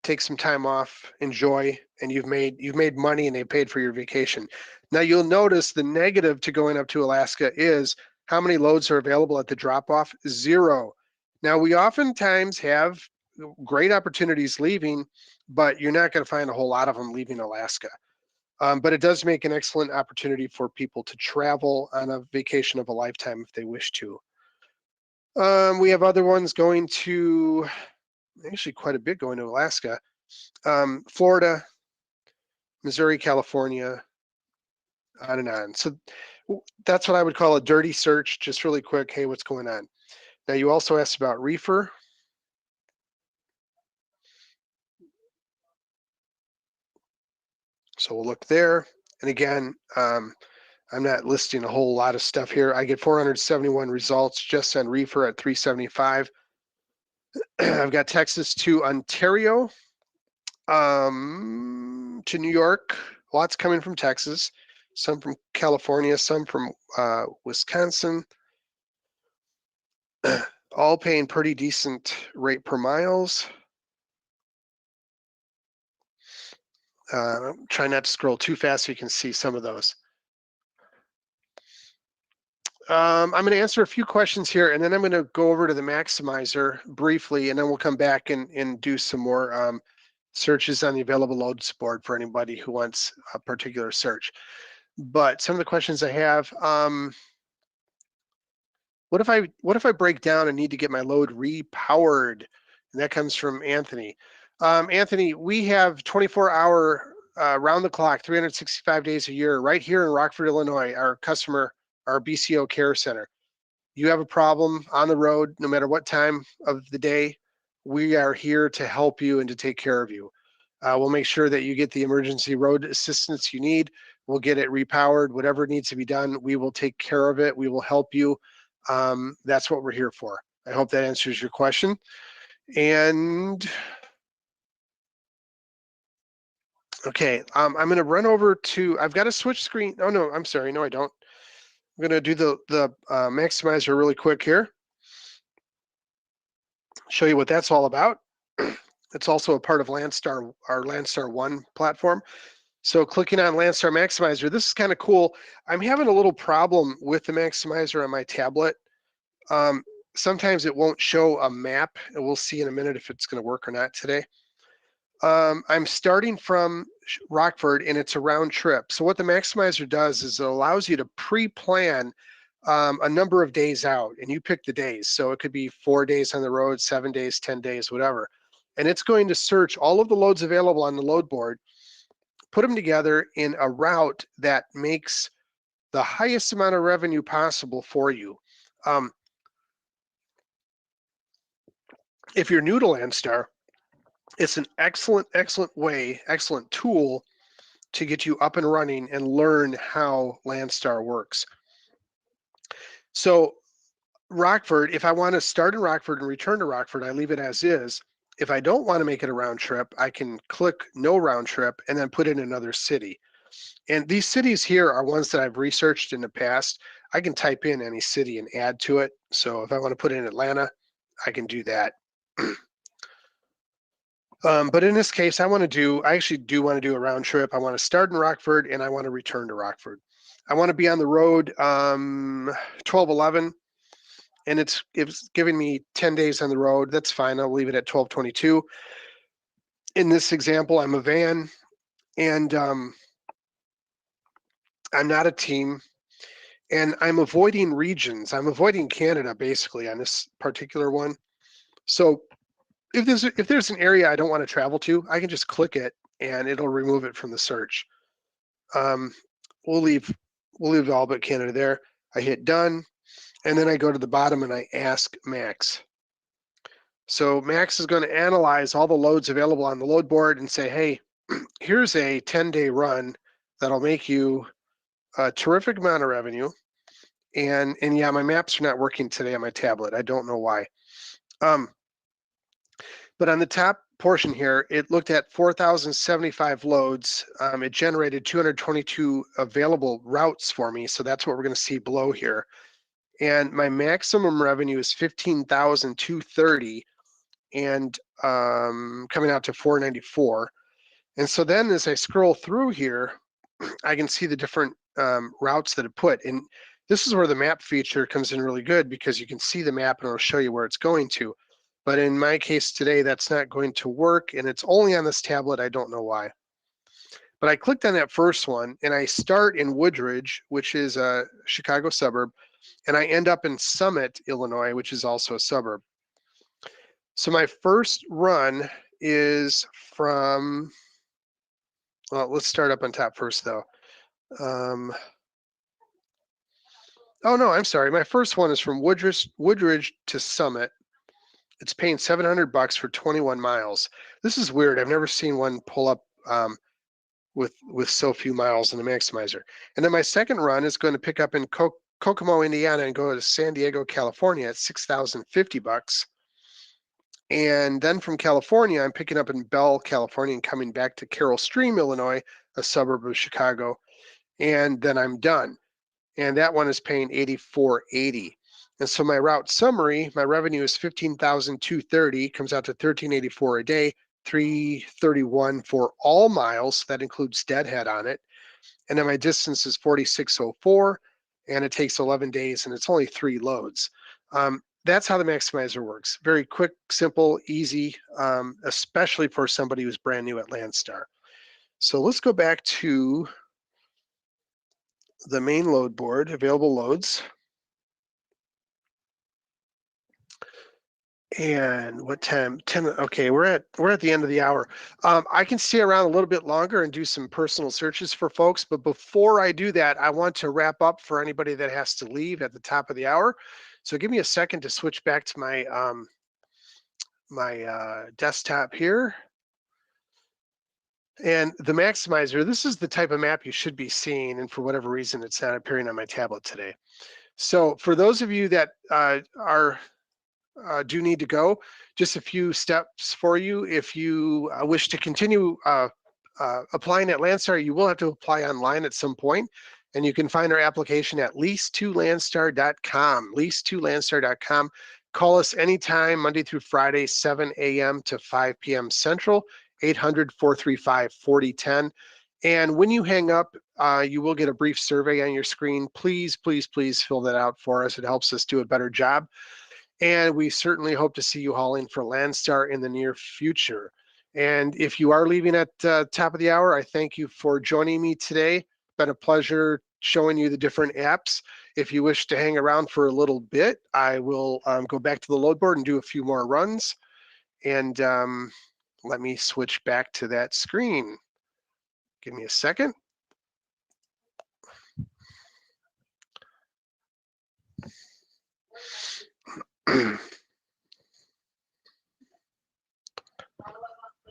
take some time off, enjoy, and you've made money and they paid for your vacation. Now you'll notice the negative to going up to Alaska is how many loads are available at the drop-off? 0. Now we oftentimes have great opportunities leaving, but you're not going to find a whole lot of them leaving Alaska. But it does make an excellent opportunity for people to travel on a vacation of a lifetime if they wish to. We have other ones going to, actually quite a bit going to Alaska, Florida, Missouri, California, on and on. So that's what I would call a dirty search, just really quick, hey, what's going on? Now you also asked about reefer. So we'll look there. And again, I'm not listing a whole lot of stuff here. I get 471 results just on reefer at 375. I've got Texas to Ontario, to New York, lots coming from Texas, some from California, some from Wisconsin, all paying pretty decent rate per miles. Try not to scroll too fast so you can see some of those. I'm going to answer a few questions here, and then I'm going to go over to the Maximizer briefly, and then we'll come back and do some more searches on the available loads board for anybody who wants a particular search. But some of the questions I have, what if I break down and need to get my load repowered? And that comes from Anthony. Anthony, we have 24-hour round the clock, 365 days a year, right here in Rockford, Illinois, our BCO care center. You have a problem on the road, no matter what time of the day, we are here to help you and to take care of you. We'll make sure that you get the emergency road assistance you need. We'll get it repowered, whatever needs to be done, we will take care of it. We will help you. That's what we're here for. I hope that answers your question. And okay, I'm going to run over to, I've got a switch screen. Oh no, I'm sorry, no I don't. I'm going to do the Maximizer really quick here. Show you what that's all about. It's also a part of Landstar, our Landstar 1 platform. So clicking on Landstar Maximizer, this is kind of cool. I'm having a little problem with the Maximizer on my tablet. Sometimes it won't show a map, and we'll see in a minute if it's going to work or not today. I'm starting from Rockford, and it's a round trip. So what the Maximizer does is it allows you to pre-plan a number of days out, and you pick the days. So it could be 4 days on the road, 7 days, 10 days, whatever. And it's going to search all of the loads available on the load board, put them together in a route that makes the highest amount of revenue possible for you. If you're new to Landstar, it's an excellent way, excellent tool to get you up and running and learn how Landstar works. So Rockford, if I want to start in Rockford and return to Rockford, I leave it as is. If I don't want to make it a round trip, I can click no round trip and then put in another city. And these cities here are ones that I've researched in the past. I can type in any city and add to it. So if I want to put in Atlanta, I can do that. But in this case, I actually do want to do a round trip. I want to start in Rockford and I want to return to Rockford. I want to be on the road 12/11, and it's giving me 10 days on the road. That's fine. I'll leave it at 12/22. In this example, I'm a van, and I'm not a team, and I'm avoiding regions. I'm avoiding Canada basically on this particular one. So if there's an area I don't want to travel to, I can just click it and it'll remove it from the search. We'll leave all but Canada there. I hit done, and then I go to the bottom and I ask Max. So Max is going to analyze all the loads available on the load board and say, hey, here's a 10-day run that'll make you a terrific amount of revenue. And yeah, my maps are not working today on my tablet. I don't know why. But on the top portion here, it looked at 4,075 loads. It generated 222 available routes for me. So that's what we're going to see below here. And my maximum revenue is 15,230 and coming out to 494. And so then as I scroll through here, I can see the different routes that it put. And this is where the map feature comes in really good, because you can see the map and it'll show you where it's going to. But in my case today, that's not going to work, and it's only on this tablet. I don't know why. But I clicked on that first one, and I start in Woodridge, which is a Chicago suburb, and I end up in Summit, Illinois, which is also a suburb. So my first run is from, well, let's start up on top first, though. Oh, no, I'm sorry. My first one is from Woodridge to Summit. It's paying $700 for 21 miles. This is weird. I've never seen one pull up with so few miles in the Maximizer. And then my second run is going to pick up in Kokomo, Indiana, and go to San Diego, California at $6,050. And then from California, I'm picking up in Bell, California, and coming back to Carroll Stream, Illinois, a suburb of Chicago. And then I'm done. And that one is paying $84.80. And so my route summary, my revenue is $15,230, comes out to $13.84 a day, $331 for all miles. That includes deadhead on it. And then my distance is 4604. and it takes 11 days, and it's only 3 loads. That's how the maximizer works. Very quick, simple, easy, especially for somebody who's brand new at Landstar. So let's go back to the main load board, available loads. And what time? 10. Okay, we're at the end of the hour. I can stay around a little bit longer and do some personal searches for folks, but before I do that, I want to wrap up for anybody that has to leave at the top of the hour. So give me a second to switch back to my desktop here. And the maximizer, this is the type of map you should be seeing, and for whatever reason, it's not appearing on my tablet today. So for those of you that do need to go, just a few steps for you. If you wish to continue applying at Landstar, you will have to apply online at some point, and you can find our application at lease2landstar.com, lease2landstar.com. Call us anytime, Monday through Friday, 7 a.m. to 5 p.m. Central, 800-435-4010. And when you hang up, you will get a brief survey on your screen. Please, please, please fill that out for us. It helps us do a better job. And we certainly hope to see you hauling for Landstar in the near future. And if you are leaving at top of the hour, I thank you for joining me today. It's been a pleasure showing you the different apps. If you wish to hang around for a little bit, I will go back to the load board and do a few more runs. And let me switch back to that screen. Give me a second.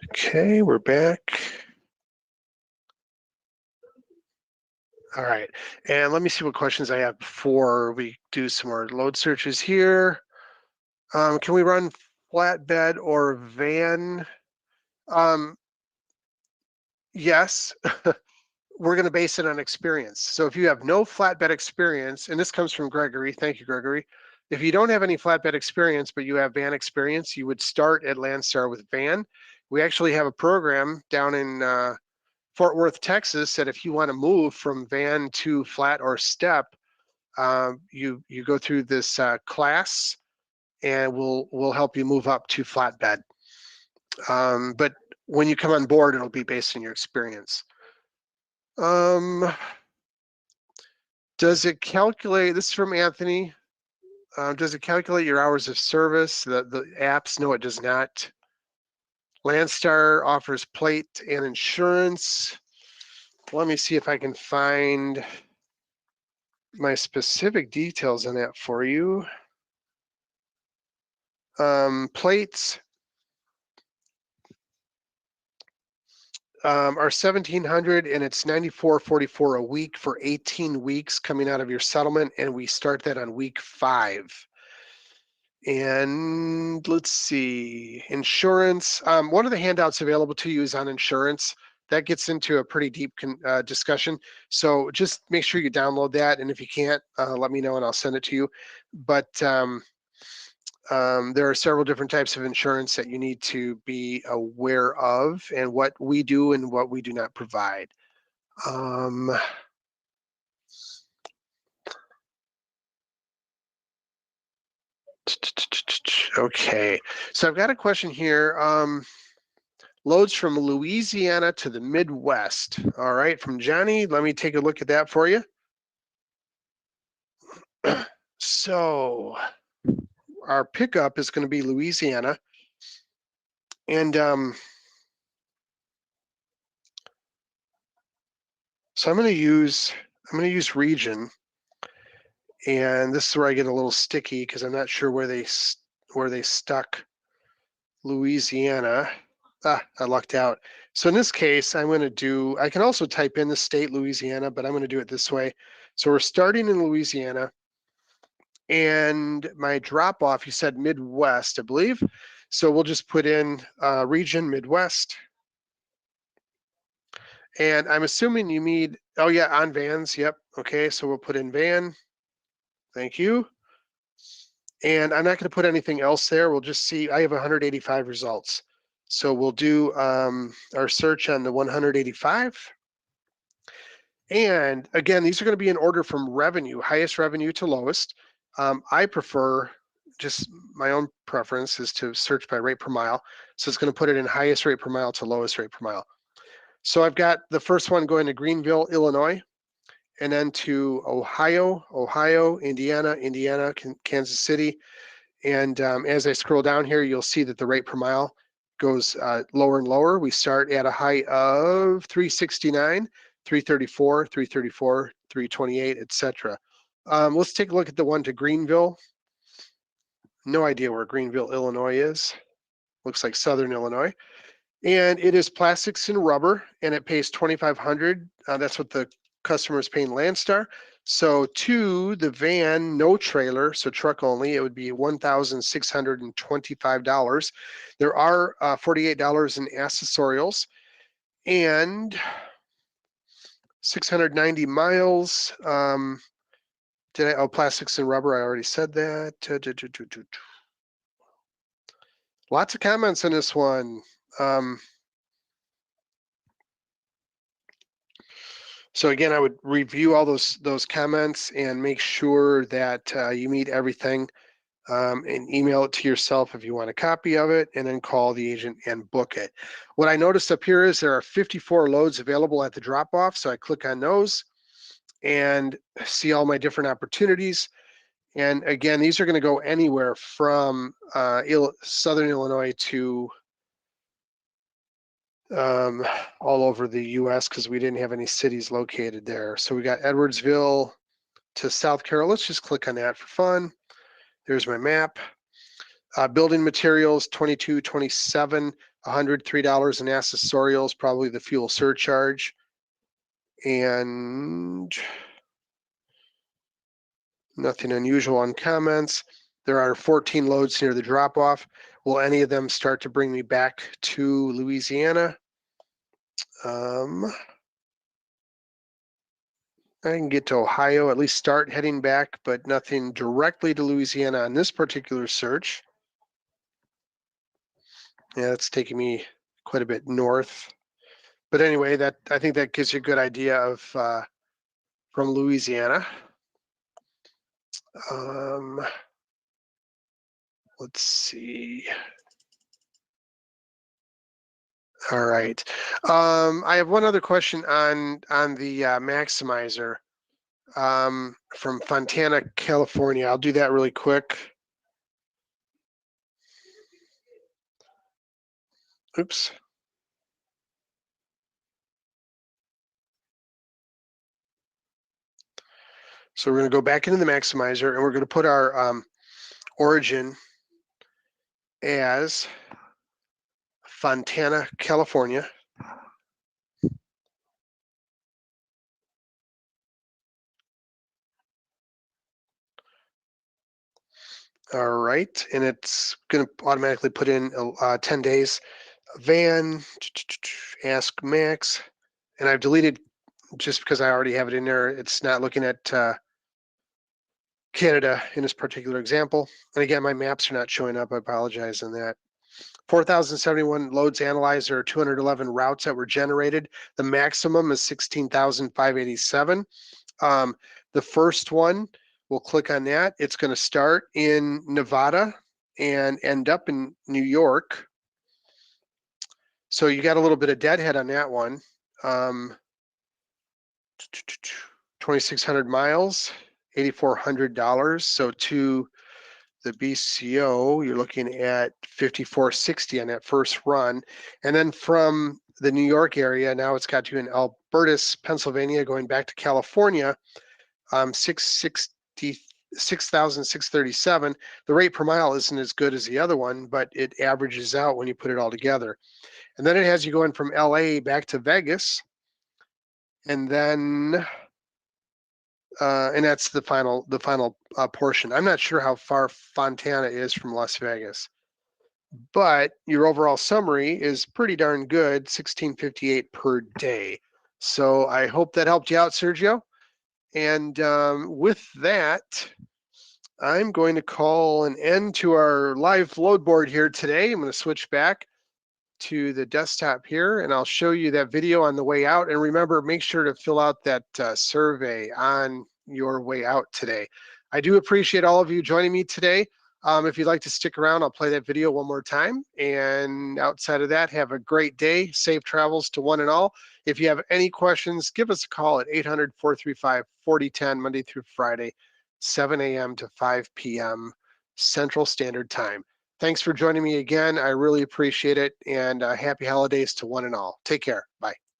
Okay, we're back. All right, and let me see what questions I have before we do some more load searches here. Can we run flatbed or van? Yes, we're going to base it on experience. So if you have no flatbed experience, and this comes from Gregory, thank you, Gregory. If you don't have any flatbed experience, but you have van experience, you would start at Landstar with van. We actually have a program down in Fort Worth, Texas, that if you want to move from van to flat or step, you go through this class, and we'll help you move up to flatbed. But when you come on board, it'll be based on your experience. Does it calculate? This is from Anthony. Does it calculate your hours of service? The apps? No, it does not. Landstar offers plate and insurance. Let me see if I can find my specific details on that for you. Plates are $1,700, and it's $94.44 a week for 18 weeks coming out of your settlement, and we start that on week 5. And let's see, insurance. One of the handouts available to you is on insurance. That gets into a pretty deep discussion. So just make sure you download that. And if you can't, let me know and I'll send it to you. But there are several different types of insurance that you need to be aware of, and what we do and what we do not provide. Okay, so I've got a question here. Loads from Louisiana to the Midwest. All right, from Johnny. Let me take a look at that for you. So our pickup is going to be Louisiana, and so I'm going to use region, and this is where I get a little sticky because I'm not sure where they stuck Louisiana. I lucked out. So in this case, I'm going to do, I can also type in the state Louisiana, but I'm going to do it this way. So we're starting in Louisiana, and my drop off, you said Midwest, I believe. So we'll just put in region Midwest. And I'm assuming you need, oh yeah, on vans, yep. Okay, so we'll put in van. Thank you. And I'm not going to put anything else there. We'll just see, I have 185 results. So we'll do our search on the 185. And again, these are going to be in order from revenue, highest revenue to lowest. I prefer, just my own preference is to search by rate per mile. So it's going to put it in highest rate per mile to lowest rate per mile. So I've got the first one going to Greenville, Illinois, and then to Ohio, Indiana, Kansas City. And as I scroll down here, you'll see that the rate per mile goes lower and lower. We start at a height of 369, 334, 334, 328, etc. Let's take a look at the one to Greenville. No idea where Greenville, Illinois is. Looks like Southern Illinois. And it is plastics and rubber, and it pays $2,500. That's what the customer is paying Landstar. So to the van, no trailer, so truck only, it would be $1,625. There are $48 in accessorials and 690 miles. Plastics and rubber, I already said that. Lots of comments on this one. So again, I would review all those comments and make sure that you meet everything, and email it to yourself if you want a copy of it, and then call the agent and book it. What I noticed up here is there are 54 loads available at the drop-off, so I click on those and see all my different opportunities. And again, these are going to go anywhere from Southern Illinois to all over the US, because we didn't have any cities located there. So we got Edwardsville to South Carolina. Let's just click on that for fun. There's my map. Building materials, 22, 27, $103 in accessorials, probably the fuel surcharge. And nothing unusual on comments. There are 14 loads near the drop-off. Will any of them start to bring me back to Louisiana? I can get to Ohio, at least start heading back, but nothing directly to Louisiana on this particular search. Yeah, it's taking me quite a bit north. But anyway, I think that gives you a good idea of from Louisiana. Let's see. All right. I have one other question on the maximizer from Fontana, California. I'll do that really quick. Oops. So we're going to go back into the maximizer, and we're going to put our origin as Fontana, California. All right, and it's going to automatically put in 10 days. Van, ask Max, and I've deleted just because I already have it in there. It's not looking at Canada in this particular example. And again, my maps are not showing up. I apologize on that. 4,071 loads analyzed. There are 211 routes that were generated. The maximum is 16,587. The first one, we'll click on that. It's going to start in Nevada and end up in New York. So you got a little bit of deadhead on that one. 2,600 miles, $8,400. So to the BCO, you're looking at 5,460 on that first run. And then from the New York area, now it's got you in Albertus, Pennsylvania, going back to California, 6,637. The rate per mile isn't as good as the other one, but it averages out when you put it all together. And then it has you going from LA back to Vegas. And then, and that's the final portion. I'm not sure how far Fontana is from Las Vegas, but your overall summary is pretty darn good, 1658 per day. So I hope that helped you out, Sergio. And with that, I'm going to call an end to our live load board here today. I'm going to switch back to the desktop here, and I'll show you that video on the way out. And remember, make sure to fill out that survey on your way out today. I do appreciate all of you joining me today. If you'd like to stick around, I'll play that video one more time. And outside of that, have a great day. Safe travels to one and all. If you have any questions, give us a call at 800-435-4010, Monday through Friday, 7 a.m. to 5 p.m. Central Standard Time. Thanks for joining me again. I really appreciate it. And happy holidays to one and all. Take care. Bye.